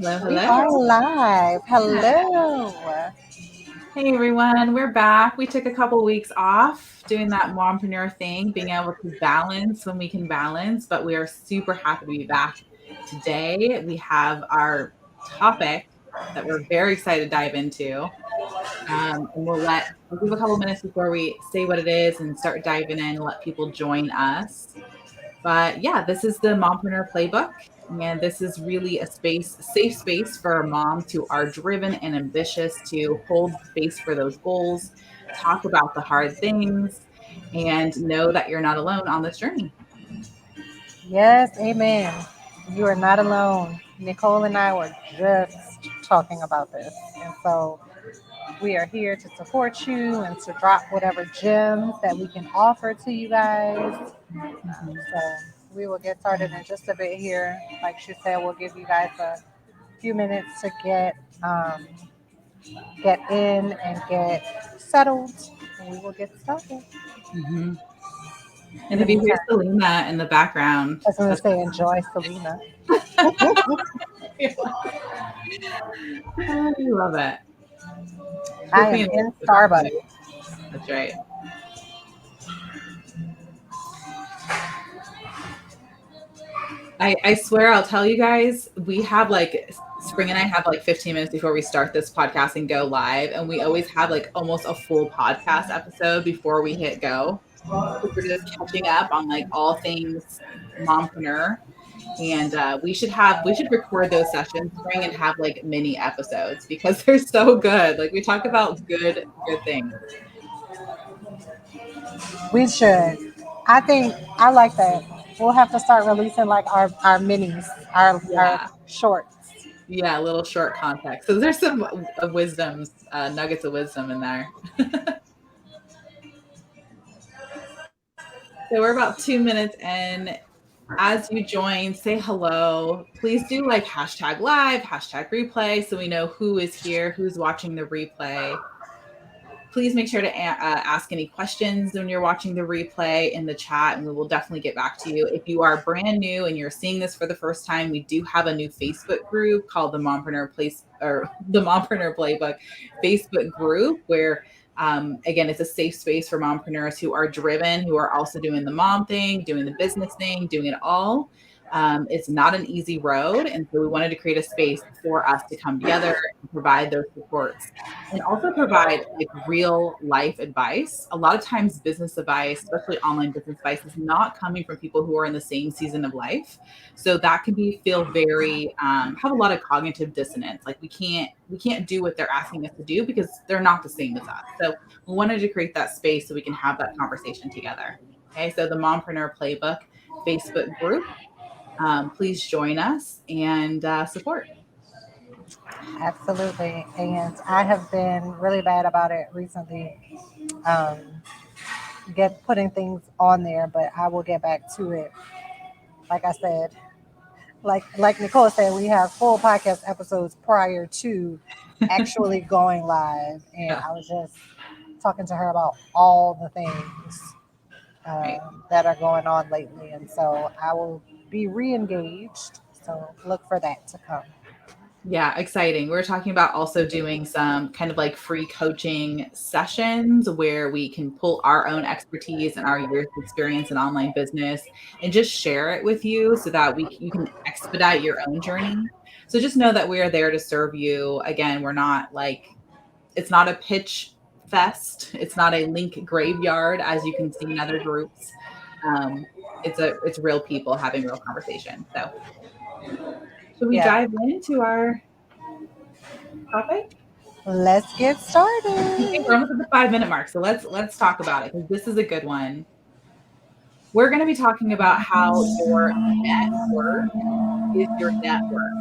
Hello, We are hello. live. Hello. Hey everyone, we're back. We took a couple weeks off doing that mompreneur thing, being able to balance when we can balance, but we are super happy to be back today. We have our topic that we're very excited to dive into. And we'll give a couple minutes before we say what it is and start diving in and let people join us. But yeah, this is the Mompreneur Playbook. And this is really a safe space for moms who are driven and ambitious to hold space for those goals, talk about the hard things, and know that you're not alone on this journey. Yes, amen. You are not alone. Nicole and I were just talking about this. And so we are here to support you and to drop whatever gems that we can offer to you guys. Mhm. So we will get started in just a bit here. Like she said, we'll give you guys a few minutes to get in and get settled, and we will get started. Mhm. In And the if you hear meantime, Selena in the background, I was going to that's say, enjoy Selena. I love it. I Put me am in in the Starbucks. mood. That's right. I swear I'll tell you guys, we have like Spring and I have like 15 minutes before we start this podcast and go live. And we always have like almost a full podcast episode before we hit go. We're just catching up on like all things mompreneur. And we should record those sessions, Spring, and have like mini episodes because they're so good. Like we talk about good things. We should. I think I like that. We'll have to start releasing like our minis, our Yeah. shorts. Yeah. Little short context. So there's some wisdoms, nuggets of wisdom in there. So we're about 2 minutes in. As you join, say hello. Please do like hashtag live, hashtag replay so we know who is here, who's watching the replay. Please make sure to ask any questions when you're watching the replay in the chat, and we will definitely get back to you. If you are brand new and you're seeing this for the first time, we do have a new Facebook group called the Mompreneur Place or the Mompreneur Playbook Facebook group where again, it's a safe space for mompreneurs who are driven, who are also doing the mom thing, doing the business thing, doing it all. It's not an easy road. And so we wanted to create a space for us to come together and provide those supports and also provide like real life advice. A lot of times business advice, especially online business advice, is not coming from people who are in the same season of life. So that can be feel very have a lot of cognitive dissonance. Like we can't do what they're asking us to do because they're not the same as us. So we wanted to create that space so we can have that conversation together. Okay, so the Mompreneur Playbook Facebook group. Please join us and support. Absolutely. And I have been really bad about it recently. Um, get putting things on there, but I will get back to it. Like I said, like Nicole said, we have full podcast episodes prior to actually going live, and Yeah, I was just talking to her about all the things right. that are going on lately, and so I will be re-engaged. So look for that to come. Yeah, exciting. We're talking about also doing some kind of like free coaching sessions where we can pull our own expertise and our years of experience in online business and just share it with you so that you can expedite your own journey. So just know that we are there to serve you. Again, we're not like it's not a pitch fest. It's not a link graveyard as you can see in other groups. It's real people having real conversation. So should we Yeah, dive into our topic? let's get Okay, we're started. almost at the 5 minute mark, so let's talk about it because this is a good one. We're going to be talking about how your network is your network.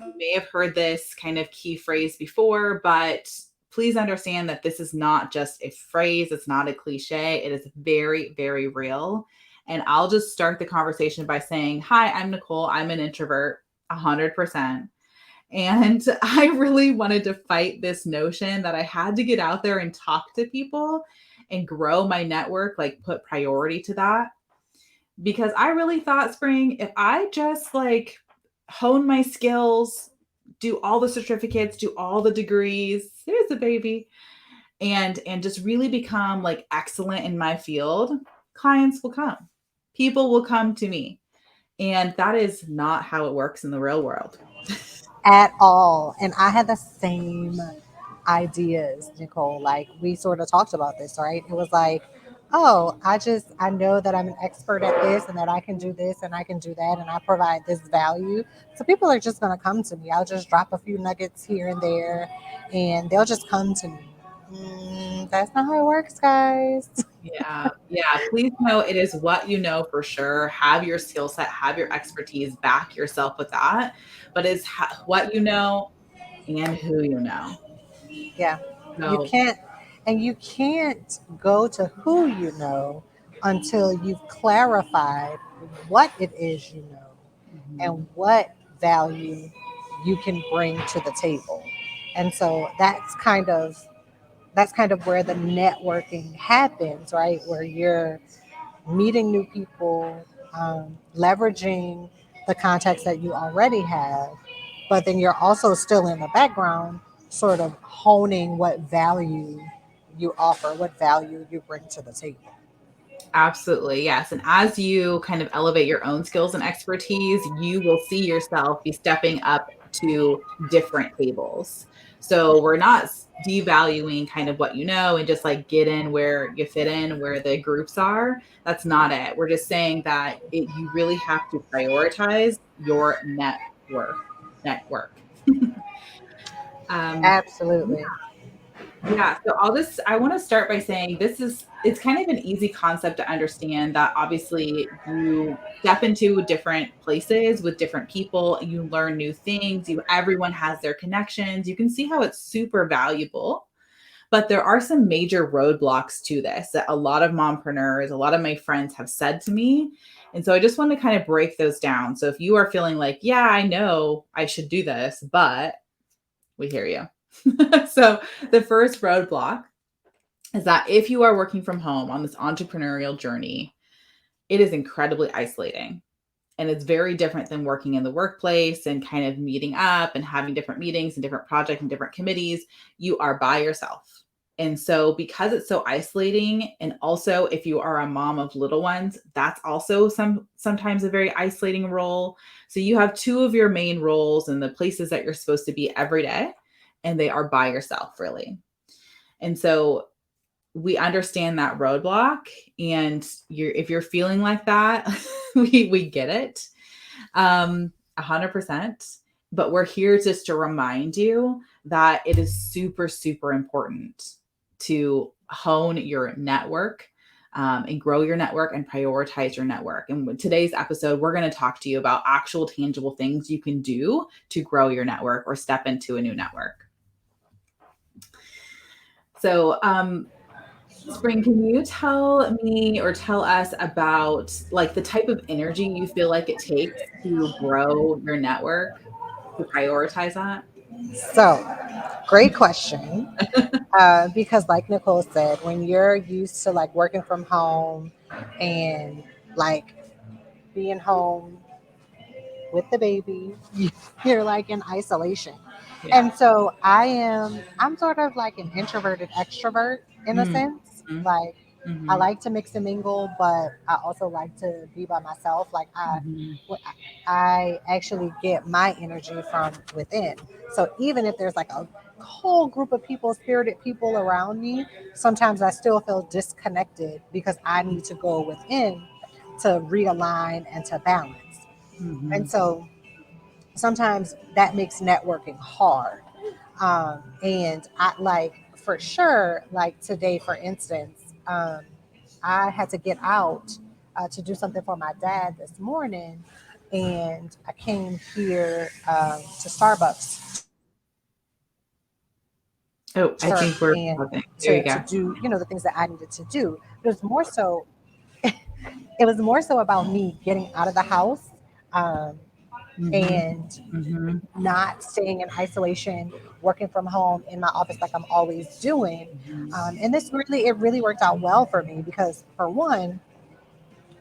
You may have heard this kind of key phrase before, but please understand that this is not just a phrase, it's not a cliche, it is very, very real. And I'll just start the conversation by saying, hi, I'm Nicole. I'm an introvert, 100%. And I really wanted to fight this notion that I had to get out there and talk to people and grow my network, like put priority to that. because I really thought, Spring, if I just like hone my skills, do all the certificates, do all the degrees, there's a baby, and just really become like excellent in my field, clients will come. People will come to me. And that is not how it works in the real world. At all. And I had the same ideas, Nicole. Like we sort of talked about this, right? It was like, oh, I know that I'm an expert at this and that I can do this and I can do that and I provide this value. So people are just going to come to me. I'll just drop a few nuggets here and there and they'll just come to me. That's not how it works, guys. Yeah. Yeah. Please know it is what you know for sure. Have your skill set, have your expertise, back yourself with that. But it's what you know and who you know. Yeah. You So, can't, and you can't go to who you know until you've clarified what it is you know mhm, and what value you can bring to the table. And so that's kind of where the networking happens, right? Where you're meeting new people, leveraging the contacts that you already have, but then you're also still in the background, sort of honing what value you offer, what value you bring to the table. absolutely. Yes. And as you kind of elevate your own skills and expertise, you will see yourself be stepping up to different tables. So we're not devaluing kind of what you know and just like get in where you fit in, where the groups are. That's not it. We're just saying that you really have to prioritize your network. um, Absolutely. yeah, so I want to start by saying it's kind of an easy concept to understand that obviously you step into different places with different people, you learn new things, everyone has their connections. You can see how it's super valuable. But there are some major roadblocks to this that a lot of mompreneurs, a lot of my friends have said to me. And so I just want to kind of break those down. So if you are feeling like, yeah, I know I should do this, but we hear you. So the first roadblock is that if you are working from home on this entrepreneurial journey, it is incredibly isolating. And it's very different than working in the workplace and kind of meeting up and having different meetings and different projects and different committees. You are by yourself. And so, because it's so isolating, and also if you are a mom of little ones, that's also sometimes a very isolating role. So you have two of your main roles in the places that you're supposed to be every day, and they are by yourself, really. And so we understand that roadblock, and if you're feeling like that, we get it, 100%. But we're here just to remind you that it is super, super important to hone your network, and grow your network and prioritize your network. And with today's episode, we're going to talk to you about actual tangible things you can do to grow your network or step into a new network. So, Spring, can you tell me or tell us about like the type of energy you feel like it takes to grow your network, to prioritize that? So, great question. Because, like Nicole said, when you're used to like working from home and like being home with the baby, you're like in isolation. Yeah. And so I'm sort of like an introverted extrovert in a Mm, sense. mhm, Like I mhm, like to mix and mingle, but I also like to be by myself. Like mhm, I actually get my energy from within. So even if there's like a whole group of people, spirited people around me, sometimes I still feel disconnected because I need to go within to realign and to balance. And mhm. so sometimes that makes networking hard. And I like for sure, like today, for instance, I had to get out to do something for my dad this morning. And I came here to Starbucks Oh, I to think we're and pausing. There you to go. do, the things that I needed to do. But it was more so about me getting out of the house, um, Mhm, and mhm, not staying in isolation, working from home in my office like I'm always doing. mhm, And it really worked out well for me because, for one,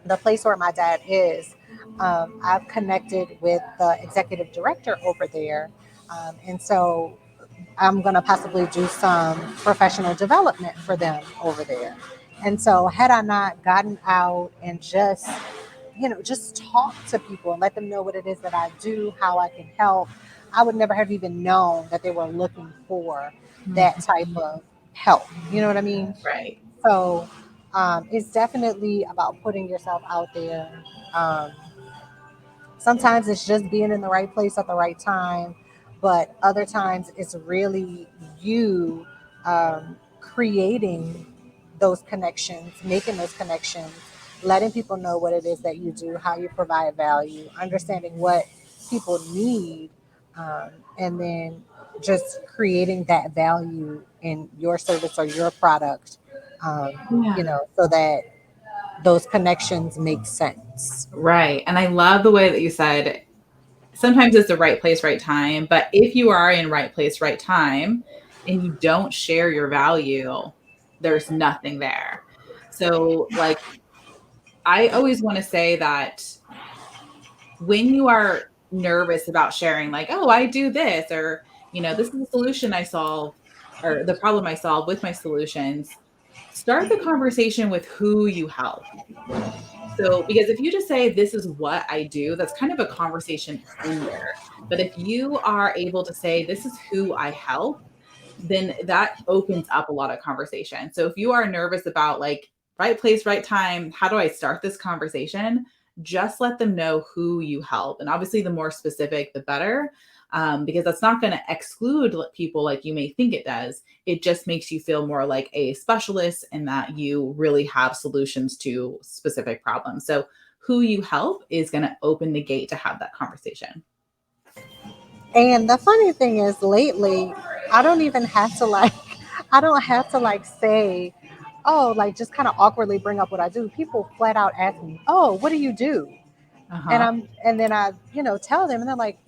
the place where my dad is, I've connected with the executive director over there. And so I'm going to possibly do some professional development for them over there. And so, had I not gotten out and just, just talk to people and let them know what it is that I do, how I can help, I would never have even known that they were looking for that type Mhm. of help. You know what I mean? Right. So, it's definitely about putting yourself out there. Um, Sometimes it's just being in the right place at the right time, but other times it's really you creating those connections, making those connections, letting people know what it is that you do, how you provide value, understanding what people need, and then just creating that value in your service or your product, Yeah. so that those connections make sense. Right. And I love the way that you said sometimes it's the right place, right time. But if you are in right place, right time, and you don't share your value, there's nothing there. So, like, I always want to say that when you are nervous about sharing, like, oh, I do this, or, this is the solution I solve, or the problem I solve with my solutions, start the conversation with who you help. So, because if you just say, this is what I do, that's kind of a conversation ender. But if you are able to say, this is who I help, then that opens up a lot of conversation. So if you are nervous about like right place, right time, how do I start this conversation? Just let them know who you help. And obviously, the more specific, the better, because that's not going to exclude people like you may think it does. It just makes you feel more like a specialist and that you really have solutions to specific problems. So who you help is going to open the gate to have that conversation. And the funny thing is, lately, I don't even have to like, I don't have to like say, oh, like just kind of awkwardly bring up what I do. People flat out ask me, oh, what do you do? And Uh-huh. and then I, tell them, and they're like,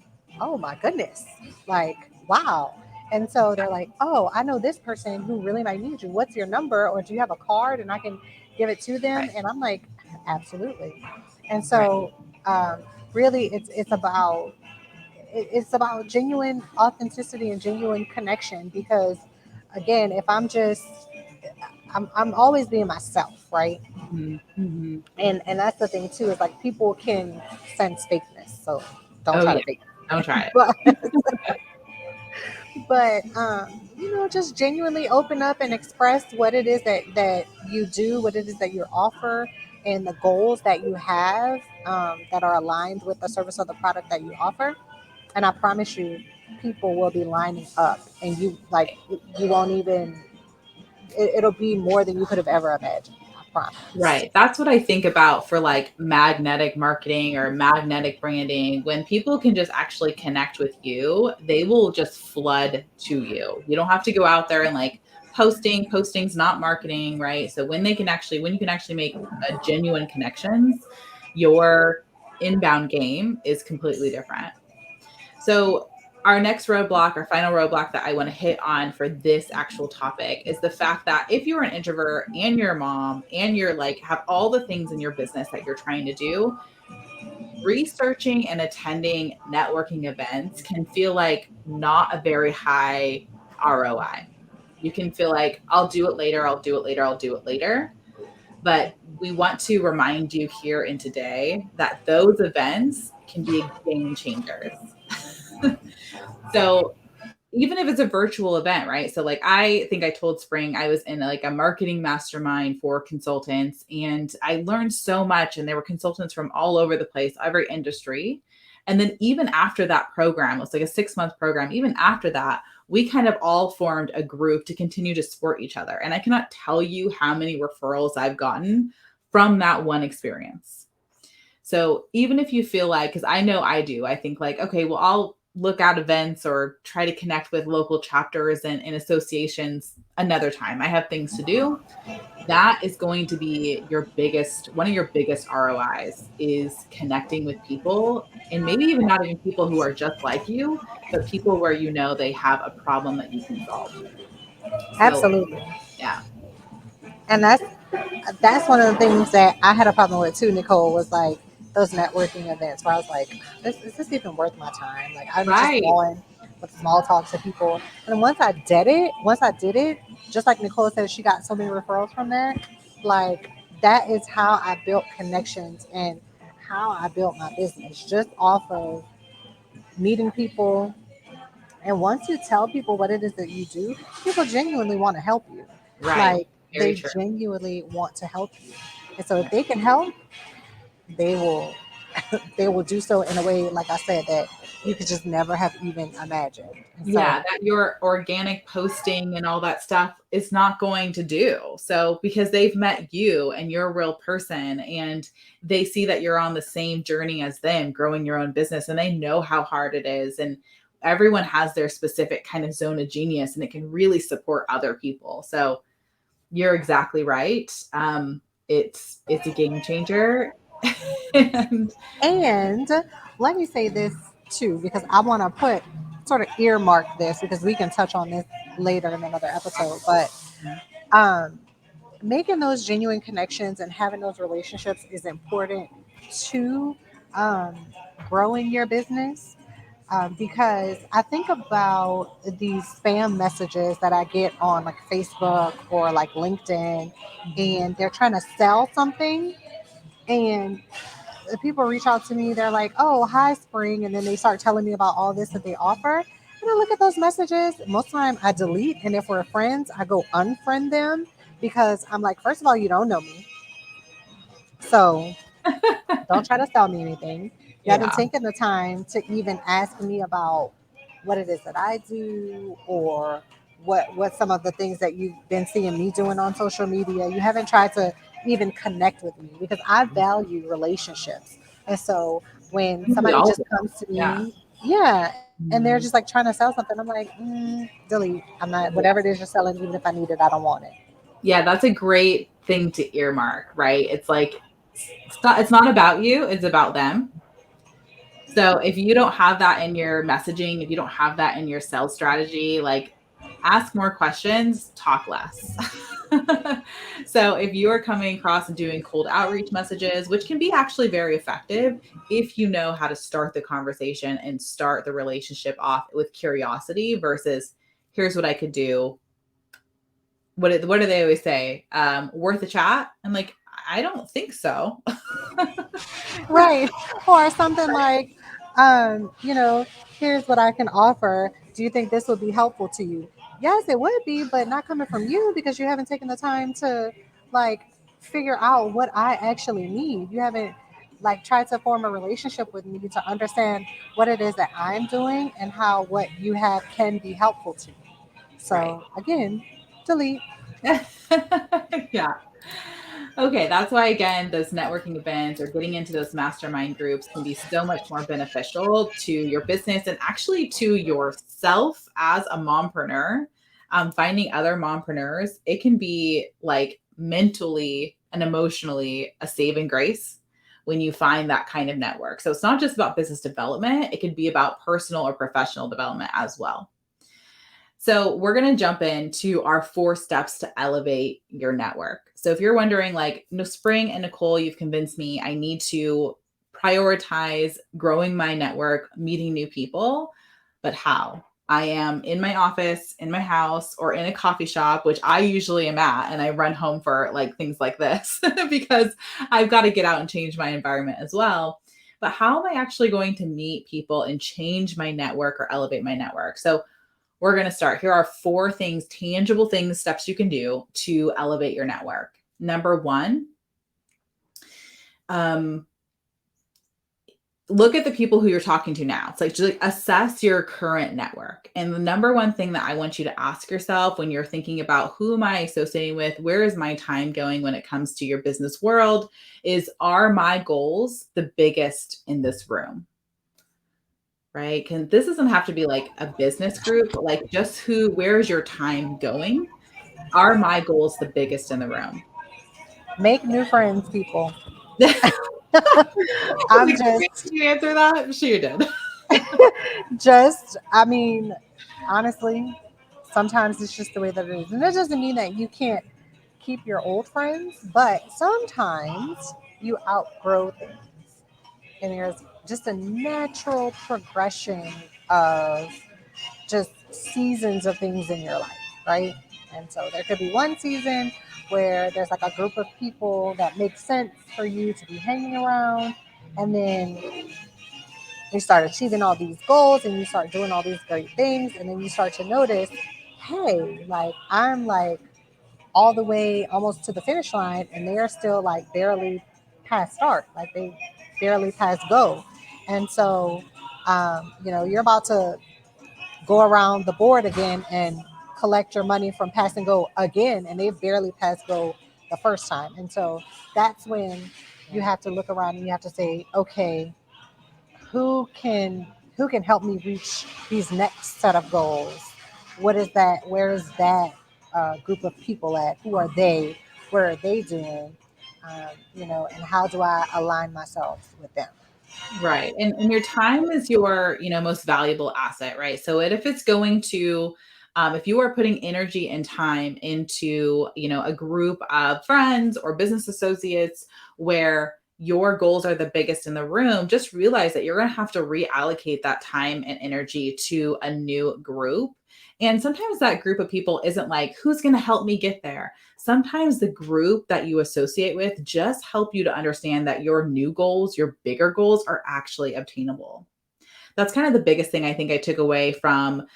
oh my goodness, like, wow. And so they're like, oh, I know this person who really might need you. What's your number? Or do you have a card and I can give it to them? Right. And I'm like, absolutely. And Right. so, really, it's about genuine authenticity and genuine connection, because again, if I'm always being myself, right? Mhm. Mhm. And that's the thing too, is like people can sense fakeness, so don't Oh, try yeah. to fake Don't try it. it. But just genuinely open up and express what it is that you do, what it is that you offer, and the goals that you have, that are aligned with the service or the product that you offer. And I promise you, people will be lining up, and you won't even. It'll be more than you could have ever imagined. I promise. Right. That's what I think about for like magnetic marketing or magnetic branding. When people can just actually connect with you, they will just flood to you. You don't have to go out there and like posting's not marketing, right? So when you can actually make a genuine connections, your inbound game is completely different. So, our next roadblock, our final roadblock that I want to hit on for this actual topic is the fact that if you're an introvert and you're a mom and you're like have all the things in your business that you're trying to do, researching and attending networking events can feel like not a very high ROI. You can feel like, I'll do it later, I'll do it later, I'll do it later. But we want to remind you here and today that those events can be game changers. So even if it's a virtual event, right? So like I think I told Spring I was in like a marketing mastermind for consultants and I learned so much and there were consultants from all over the place, every industry. And then even after that program, it was like a 6-month program. Even after that, we kind of all formed a group to continue to support each other. And I cannot tell you how many referrals I've gotten from that one experience. So even if you feel like, because I know I do, I think like, okay, well, I'll look at events or try to connect with local chapters and associations another time. I have things to do. That is going to be one of your biggest ROIs is connecting with people and maybe even not even people who are just like you, but people where you know they have a problem that you can solve. So Absolutely. yeah. And That's one of the things that I had a problem with too, Nicole, was like those networking events where I was like, is this even worth my time? Like I'm just Right. going with small talk to people. And once I did it, just like Nicole said, she got so many referrals from that. Like that is how I built connections and how I built my business, just off of meeting people. And once you tell people what it is that you do, people genuinely want to help you. Right. Like Very they true. genuinely want to help you. And so if they can help, they will they will do so in a way, like I said, that you could just never have even imagined. And Yeah, so that your organic posting and all that stuff is not going to do. So, because they've met you and you're a real person and they see that you're on the same journey as them, growing your own business, and they know how hard it is. And everyone has their specific kind of zone of genius and it can really support other people. So, you're exactly right. It's a game changer. And and let me say this too, because I want to put sort of earmark this because we can touch on this later in another episode. But um making those genuine connections and having those relationships is important to um, growing your business. Because I think about these spam messages that I get on like Facebook or like LinkedIn, and they're trying to sell something. And the people reach out to me, they're like, "Oh, hi, Spring," and then they start telling me about all this that they offer. And I look at those messages. Most of the time, I delete, and if we're friends, I go unfriend them because I'm like, first of all, you don't know me, so don't try to sell me anything. You haven't yeah. taken the time to even ask me about what it is that I do or what some of the things that you've been seeing me doing on social media. You haven't tried to even connect with me because I value relationships. And so when We somebody all just do. comes to Yeah. me, yeah, and they're just like Mhm. trying to sell something, I'm like, delete. I'm not, whatever it is you're selling, even if I need it, I don't want it. Yeah, that's a great thing to earmark, right? It's like it's not about you, it's about them. So if you don't have that in your messaging, if you don't have that in your sales strategy, like ask more questions, talk less. So if you're coming across and doing cold outreach messages, which can be actually very effective if you know how to start the conversation and start the relationship off with curiosity versus here's what I could do. What do they always say? Worth a chat? I'm like, I don't think so. Right. Or something like, you know, here's what I can offer. Do you think this would be helpful to you? Yes, it would be, but not coming from you because you haven't taken the time to like figure out what I actually need. You haven't like tried to form a relationship with me to understand what it is that I'm doing and how what you have can be helpful to me. Right. So again, delete. Yeah. Okay, that's why again, those networking events or getting into those mastermind groups can be so much more beneficial to your business and actually to yourself as a mompreneur. Finding other mompreneurs, it can be like mentally and emotionally a saving grace when you find that kind of network. So it's not just about business development, it could be about personal or professional development as well. So, we're going to jump into our 4 steps to elevate your network. So, if you're wondering, like, no, Spring and Nicole, you've convinced me I need to prioritize growing my network, meeting new people, but how? I am in my office, in my house, or in a coffee shop, which I usually am at, and I run home for like things like this because I've got to get out and change my environment as well. But how am I actually going to meet people and change my network or elevate my network? So, we're going to start. Here are 4 things, tangible things, steps you can do to elevate your network. Number 1, um, look at the people who you're talking to now. It's like just like assess your current network. And the number one thing that I want you to ask yourself when you're thinking about who am I associating with, where is my time going when it comes to your business world, is are my goals the biggest in this room? Right? Can this doesn't have to be like a business group, but like just where is your time going? Are my goals the biggest in the room? Make new friends, people. I was I'm like, "Wait, just did you answer that?" She did. I mean, honestly, sometimes it's just the way that it is. And that doesn't mean that you can't keep your old friends, but sometimes you outgrow things. And there's just a natural progression of just seasons of things in your life, right? And so there could be one season where there's like a group of people that makes sense for you to be hanging around. And then you start achieving all these goals and you start doing all these great things. And then you start to notice, hey, like I'm like all the way almost to the finish line and they're still like barely past start, like they barely past go. And so, you're about to go around the board again and collect your money from pass and go again, and they've barely passed go the first time. And so that's when you have to look around and you have to say, okay, who can who can help me reach these next set of goals? What is that? Where is that group of people at? Who are they? What are they doing? And how do I align myself with them? Right. And your time is your, most valuable asset, right? So if it's going to, if you are putting energy and time into, a group of friends or business associates where your goals are the biggest in the room, just realize that you're going to have to reallocate that time and energy to a new group. And sometimes that group of people isn't like, who's going to help me get there? Sometimes the group that you associate with just help you to understand that your new goals, your bigger goals are actually obtainable. That's kind of the biggest thing I think I took away from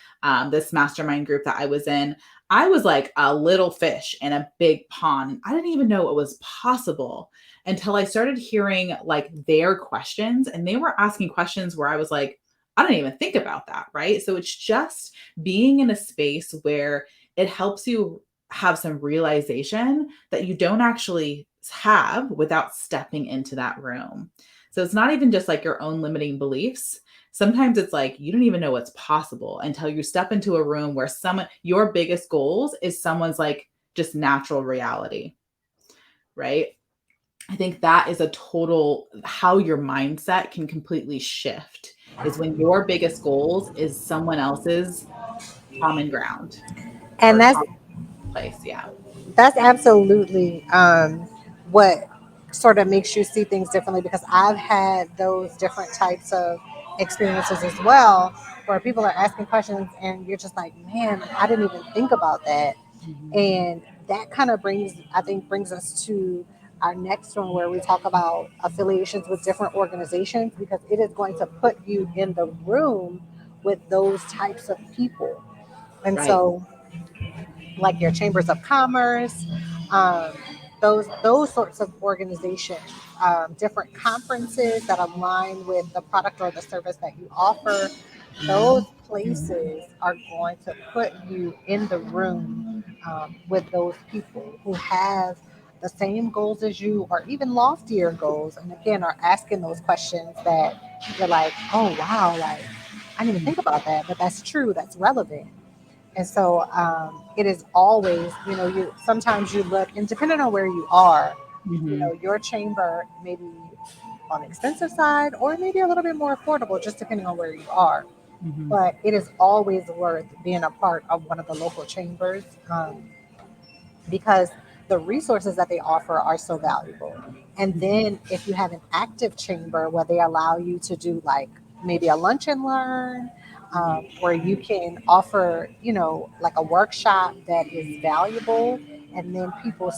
this mastermind group that I was in. I was like a little fish in a big pond. I didn't even know it was possible until I started hearing like their questions, and they were asking questions where I was like, I didn't even think about that. Right. So it's just being in a space where it helps you have some realization that you don't actually have without stepping into that room. So it's not even just like your own limiting beliefs. Sometimes it's like you don't even know what's possible until you step into a room where your biggest goals is someone's like just natural reality, right? I think that is a total how your mindset can completely shift is when your biggest goals is someone else's common ground And or that's common place. Yeah. that's absolutely what sort of makes you see things differently, because I've had those different types of experiences as well, where people are asking questions and you're just like, man, I didn't even think about that. Mhm. And that kind of brings us to our next one, where we talk about affiliations with different organizations, because it is going to put you in the room with those types of people. And Right. so, like your chambers of commerce, um, those sorts of organizations, different conferences that align with the product or the service that you offer. Those Mhm. places are going to put you in the room with those people who have the same goals as you, or even loftier goals, and again are asking those questions that you're like, oh wow, like I didn't even think about that, but that's true, that's relevant. And so it is always, you sometimes you look, and depending on where you are, Mhm. your chamber may be on the expensive side or maybe a little bit more affordable, just depending on where you are. Mhm. But it is always worth being a part of one of the local chambers, because the resources that they offer are so valuable. And Mhm. then if you have an active chamber where they allow you to do like maybe a lunch and learn, where you can offer, like a workshop that is valuable, and then people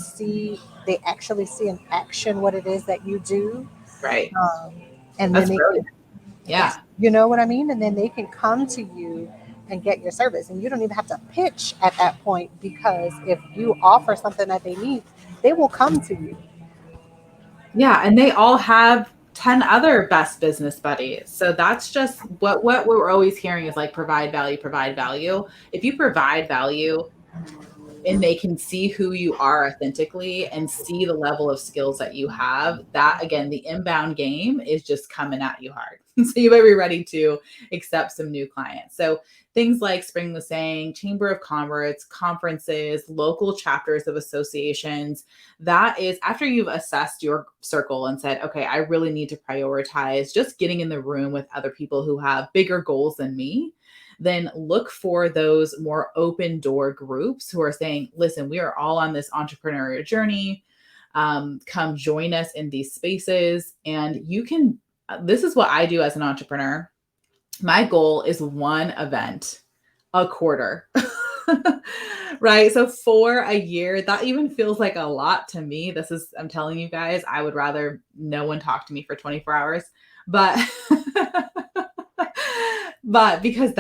they actually see in action what it is that you do. Right. Um, and then That's they brilliant. can, Yeah. you know what I mean? And then they can come to you and get your service. And you don't even have to pitch at that point, because if you offer something that they need, they will come to you. Yeah, and they all have 10 other best business buddies. So that's just what we're always hearing is like provide value, provide value. If you provide value, and they can see who you are authentically and see the level of skills that you have, that again, the inbound game is just coming at you hard. So you better be ready to accept some new clients. So things like Spring was saying, Chamber of Commerce, conferences, local chapters of associations, that is after you've assessed your circle and said, okay, I really need to prioritize just getting in the room with other people who have bigger goals than me. then look for those more open door groups who are saying, listen, we are all on this entrepreneurial journey. Come join us in these spaces. And you can, this is what I do as an entrepreneur. My goal is one event a quarter. Right. So for a year, that even feels like a lot to me. I'm telling you guys, I would rather no one talk to me for 24 hours. But but because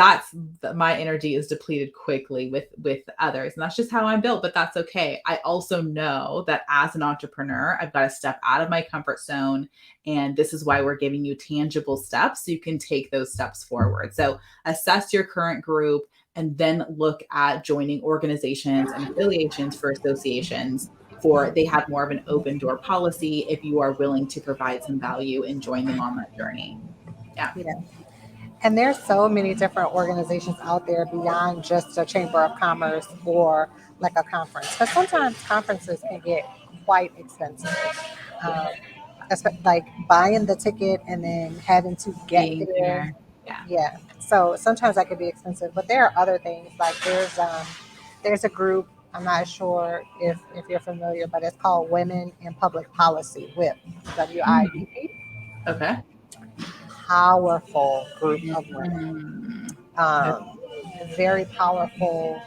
my energy is depleted quickly with others, and that's just how I'm built, but that's okay. I also know that as an entrepreneur, I've got to step out of my comfort zone, and this is why we're giving you tangible steps so you can take those steps forward. So assess your current group and then look at joining organizations and affiliations for associations, for they have more of an open door policy if you are willing to provide some value and join them on that journey. Yeah. Yeah. And there's so many different organizations out there beyond just a chamber of commerce or like a conference. Because sometimes conferences can get quite expensive. Um, like buying the ticket and then having to get Being there. there. Yeah. Yeah. So sometimes that could be expensive. But there are other things. Like there's a group. I'm not sure if you're familiar, but it's called Women in Public Policy, WIP, Mhm. WIPP. Okay. Powerful group of women. Mhm. Um, very powerful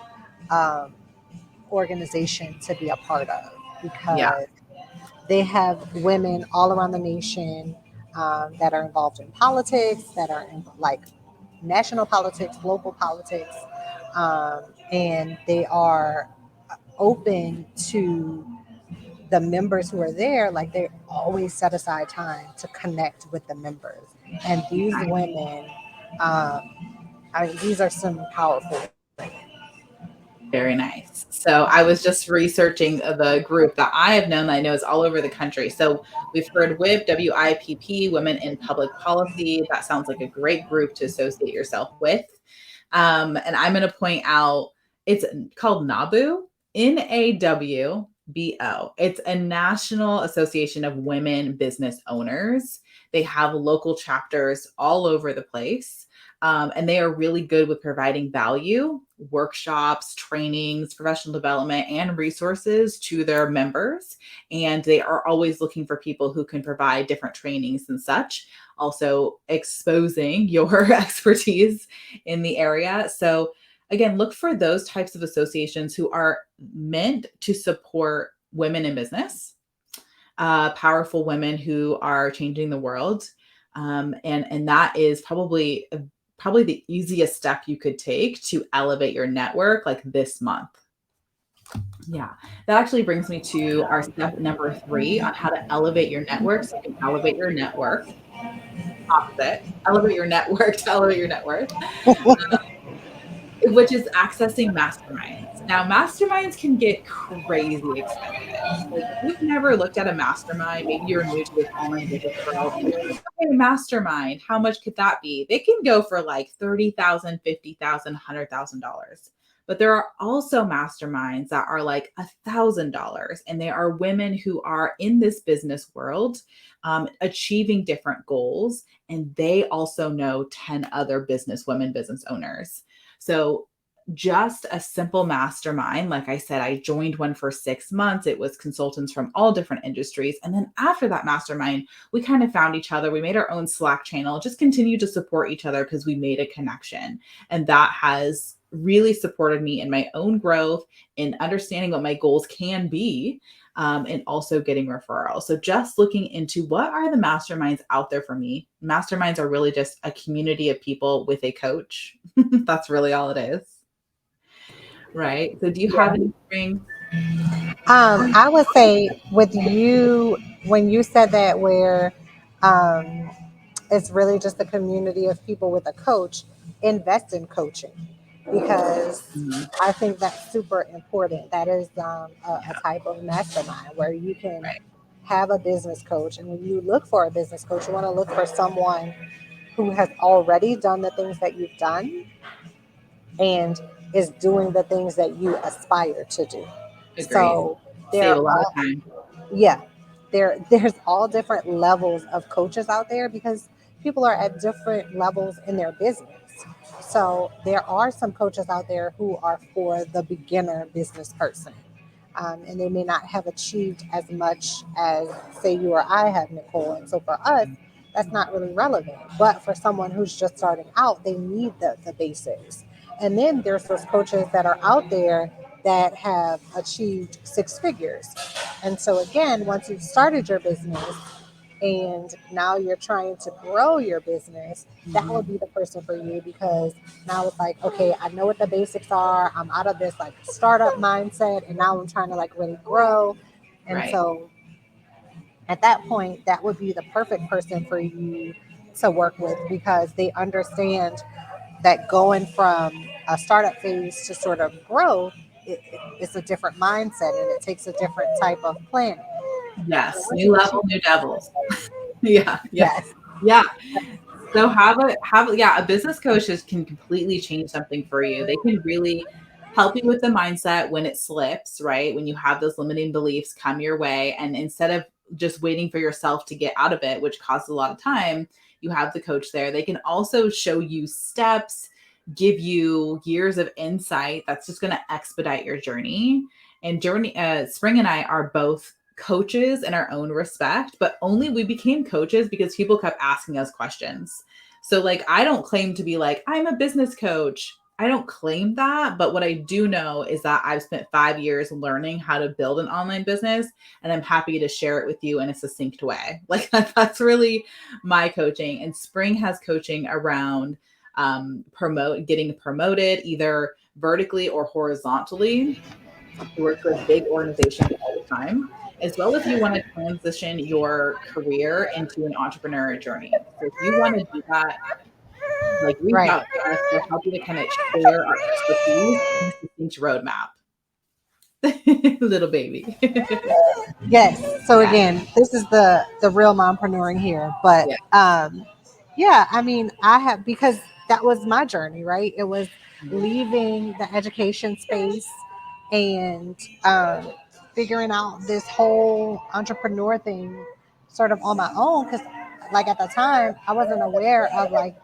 um, organization to be a part of Yeah. because they have women all around the nation that are involved in politics, that are in like national politics, local politics, um, and they are open to the members who are there. Like they always set aside time to connect with the members, and these women. I mean, these are some powerful. Very nice. So I was just researching the group that I have known that I know is all over the country. So we've heard WIP, WIPP, Women in Public Policy. That sounds like a great group to associate yourself with. And I'm going to point out it's called NABU, NAWBO. It's a National Association of Women Business Owners. They have local chapters all over the place. And they are really good with providing value, workshops, trainings, professional development, and resources to their members. And they are always looking for people who can provide different trainings and such, also exposing your expertise in the area. So, again, look for those types of associations who are meant to support women in business, powerful women who are changing the world. And that is probably the easiest step you could take to elevate your network like this month. Yeah, that actually brings me to our step number 3 on how to elevate your network so you can elevate your network. Opposite, elevate your network to elevate your network, which is accessing masterminds. Now, masterminds can get crazy expensive. Like, if you've never looked at a mastermind, maybe you're new to this online business world, and you're like, okay, mastermind, how much could that be? They can go for like $30,000, $50,000, $100,000. But there are also masterminds that are like $1,000, and they are women who are in this business world, achieving different goals, and they also know 10 other business women, business owners. So just a simple mastermind. Like I said, I joined one for 6 months. It was consultants from all different industries. And then after that mastermind, we kind of found each other. We made our own Slack channel, just continued to support each other because we made a connection. And that has really supported me in my own growth, in understanding what my goals can be, and also getting referrals. So just looking into what are the masterminds out there for me. Masterminds are really just a community of people with a coach. That's really all it is. Right. So do you have anything? I would say with you, when you said that, where um, it's really just a community of people with a coach, invest in coaching because Mhm. I think that's super important. That is a Yeah. type of mastermind where you can Right. have a business coach. And when you look for a business coach, you want to look for someone who has already done the things that you've done and is doing the things that you aspire to do. Agreed. So Save there a lot of are, time. yeah. there's all different levels of coaches out there because people are at different levels in their business. So there are some coaches out there who are for the beginner business person. And they may not have achieved as much as, say, you or I have, Nicole. And so for us, that's not really relevant. But for someone who's just starting out, they need the basics. And then there's those coaches that are out there that have achieved six figures. And so, again, once you've started your business and now you're trying to grow your business, that will be the person for you because now it's like, okay, I know what the basics are. I'm out of this like startup mindset and now I'm trying to like really grow. And Right. so at that point, that would be the perfect person for you to work with because they understand that going from a startup phase to sort of grow, it's a different mindset and it takes a different type of planning. So Yes. once New you level, achieve, new devils. Yeah. Yeah. yes, Yeah. So a business coach can completely change something for you. They can really help you with the mindset when it slips, right? When you have those limiting beliefs come your way. And instead of just waiting for yourself to get out of it, which causes a lot of time, you have the coach there. They can also show you steps, give you years of insight that's just going to expedite your journey. And Spring and I are both coaches in our own respect, but only we became coaches because people kept asking us questions. So, like, I don't claim to be like, I'm a business coach. I don't claim that. But what I do know is that I've spent 5 years learning how to build an online business, and I'm happy to share it with you in a succinct way. Like, that's really my coaching. And Spring has coaching around getting promoted either vertically or horizontally. He works with big organizations all the time, as well if you want to transition your career into an entrepreneur journey. So if you want to do that, like reach right. out to us. We're happy to kind of share our expertise in a succinct roadmap. Little baby. Yes. So Yeah. again, this is the real mompreneuring here. But Yeah. yeah, I mean, I have because that was my journey, right? It was leaving the education space and figuring out this whole entrepreneur thing sort of on my own because like at the time I wasn't aware of like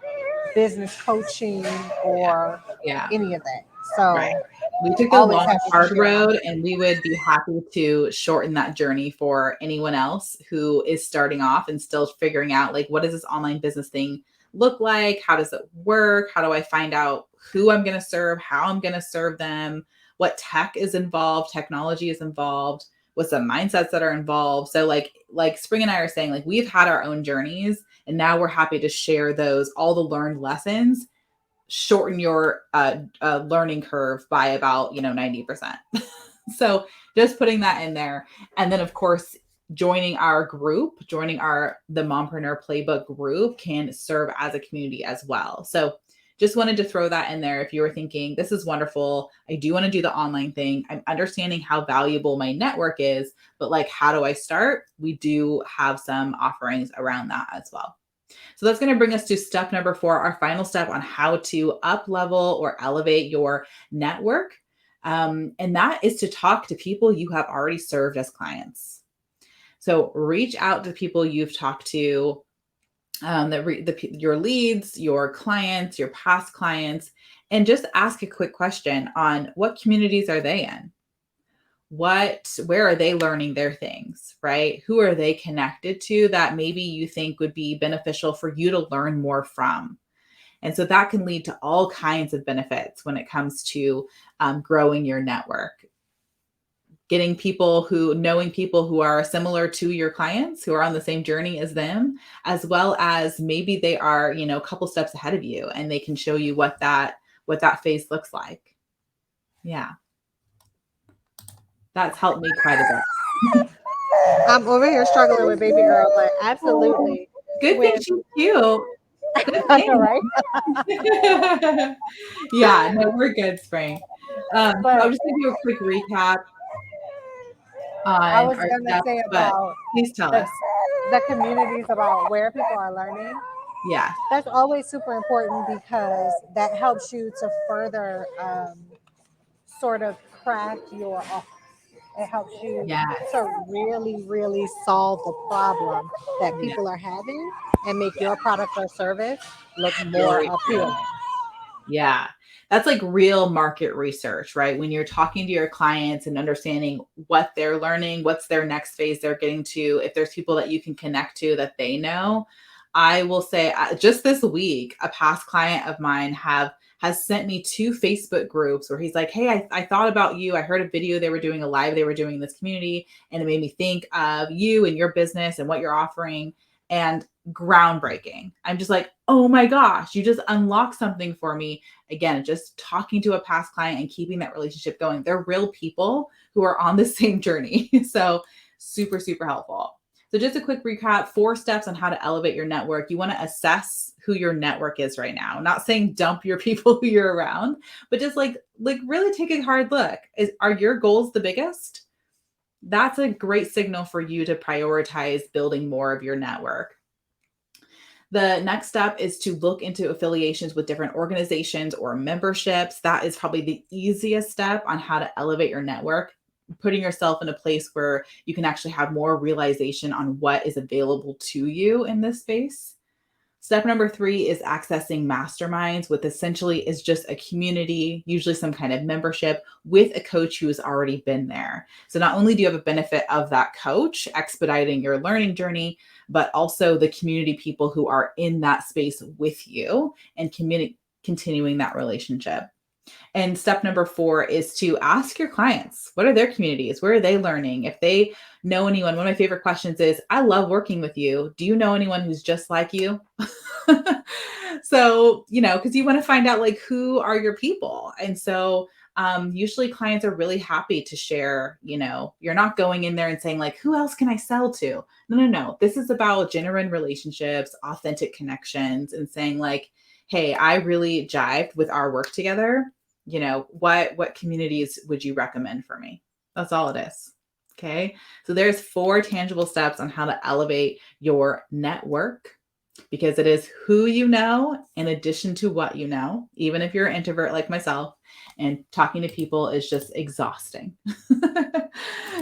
business coaching Yeah. or Yeah. any of that. Right. So We took the always long, happy to hard share. road, and we would be happy to shorten that journey for anyone else who is starting off and still figuring out, like, what does this online business thing look like? How does it work? How do I find out who I'm going to serve, how I'm going to serve them, what tech is involved, technology is involved, what's the mindsets that are involved. So like Spring and I are saying, like, we've had our own journeys, and now we're happy to share those, all the learned lessons, shorten your learning curve by about 90%. So just putting that in there. And then of course joining the Mompreneur Playbook group can serve as a community as well. So just wanted to throw that in there. If you were thinking, this is wonderful, I do want to do the online thing, I'm understanding how valuable my network is, but like, how do I start? We do have some offerings around that as well. So that's going to bring us to step number 4, our final step on how to up level or elevate your network. And that is to talk to people you have already served as clients. So reach out to people you've talked to, your leads, your clients, your past clients, and just ask a quick question on what communities are they in? Where are they learning their things, right? Who are they connected to that maybe you think would be beneficial for you to learn more from? And so that can lead to all kinds of benefits when it comes to growing your network. Knowing people who are similar to your clients, who are on the same journey as them, as well as maybe they are, a couple steps ahead of you, and they can show you what that phase looks like. Yeah, that's helped me quite a bit. I'm over here struggling with baby girl, but Oh, absolutely. good thing With she's cute. Good I know, thing. right? Yeah, no, we're good, Spring. So But I'm just gonna do a quick recap I on was our gonna steps, say but about please tell the us. the communities about where people are learning. Yeah, That's always super important because that helps you to further sort of craft your offer. It helps you Yes. to really, really solve the problem that Yeah. people are having and make your product or service look more Very true. appealing. Yeah. That's like real market research, right? When you're talking to your clients and understanding what they're learning, what's their next phase they're getting to, if there's people that you can connect to that they know. I will say just this week, a past client of mine has sent me 2 Facebook groups where he's like, hey, I thought about you. I heard a video they were doing, a live they were doing in this community, and it made me think of you and your business and what you're offering. And groundbreaking. I'm just like, oh my gosh, you just unlocked something for me. Again, just talking to a past client and keeping that relationship going. They're real people who are on the same journey. So super, super helpful. So just a quick recap, 4 steps on how to elevate your network. You want to assess who your network is right now. Not saying dump your people who you're around, but just like really take a hard look. Are your goals the biggest? That's a great signal for you to prioritize building more of your network. The next step is to look into affiliations with different organizations or memberships. That is probably the easiest step on how to elevate your network, putting yourself in a place where you can actually have more realization on what is available to you in this space. Step number 3 is accessing masterminds, with essentially is just a community, usually some kind of membership with a coach who has already been there. So not only do you have a benefit of that coach expediting your learning journey, but also the community people who are in that space with you and continuing that relationship. And step number 4 is to ask your clients, what are their communities? Where are they learning? If they know anyone, one of my favorite questions is, I love working with you. Do you know anyone who's just like you? So, because you want to find out like who are your people. And so usually clients are really happy to share, you're not going in there and saying like, who else can I sell to? No. This is about genuine relationships, authentic connections, and saying like, hey, I really jived with our work together. What communities would you recommend for me? That's all it is. Okay. So there's 4 tangible steps on how to elevate your network, because it is who you know in addition to what you know, even if you're an introvert like myself, and talking to people is just exhausting.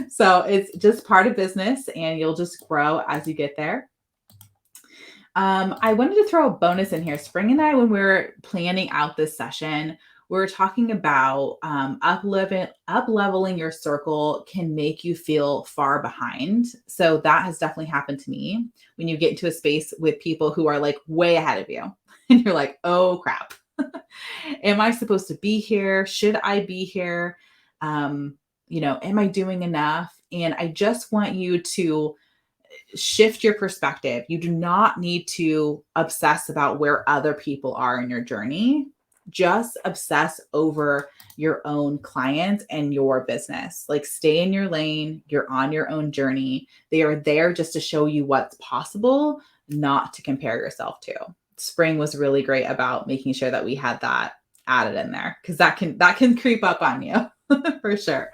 So it's just part of business, and you'll just grow as you get there. I wanted to throw a bonus in here. Spring and I, when we were planning out this session, we were talking about up-leveling your circle can make you feel far behind. So that has definitely happened to me when you get into a space with people who are like way ahead of you. And you're like, oh crap. Am I supposed to be here? Should I be here? Am I doing enough? And I just want you to shift your perspective. You do not need to obsess about where other people are in your journey. Just obsess over your own clients and your business. Like, stay in your lane. You're on your own journey. They are there just to show you what's possible, not to compare yourself to. Spring was really great about making sure that we had that added in there, because that can creep up on you for sure.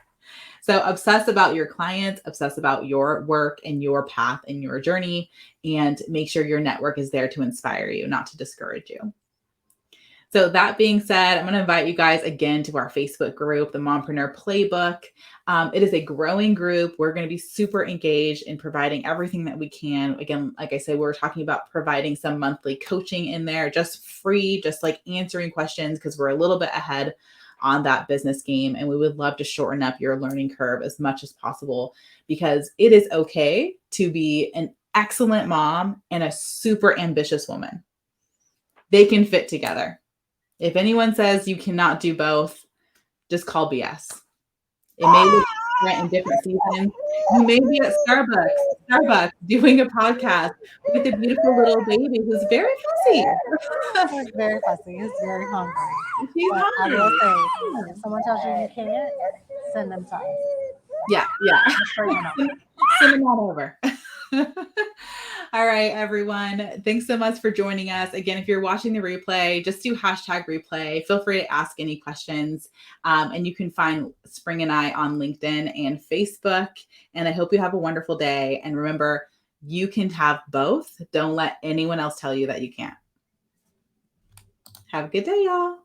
So obsess about your clients, obsess about your work and your path and your journey, and make sure your network is there to inspire you, not to discourage you. So that being said, I'm going to invite you guys again to our Facebook group, the Mompreneur Playbook. It is a growing group. We're going to be super engaged in providing everything that we can. Again, like I said, we're talking about providing some monthly coaching in there, just free, just like answering questions, because we're a little bit ahead on that business game. And we would love to shorten up your learning curve as much as possible, because it is okay to be an excellent mom and a super ambitious woman. They can fit together. If anyone says you cannot do both, just call BS. It may look different in different seasons. You may be at Starbucks doing a podcast with a beautiful little baby who's very fussy. He's very fussy. He's very hungry. She's But I hungry. will say, if someone tells you you can't, send them to us. Yeah. Just so you know. Send them on over. All right, everyone. Thanks so much for joining us. Again, if you're watching the replay, just do #replay. Feel free to ask any questions. And you can find Spring and I on LinkedIn and Facebook. And I hope you have a wonderful day. And remember, you can have both. Don't let anyone else tell you that you can't. Have a good day, y'all.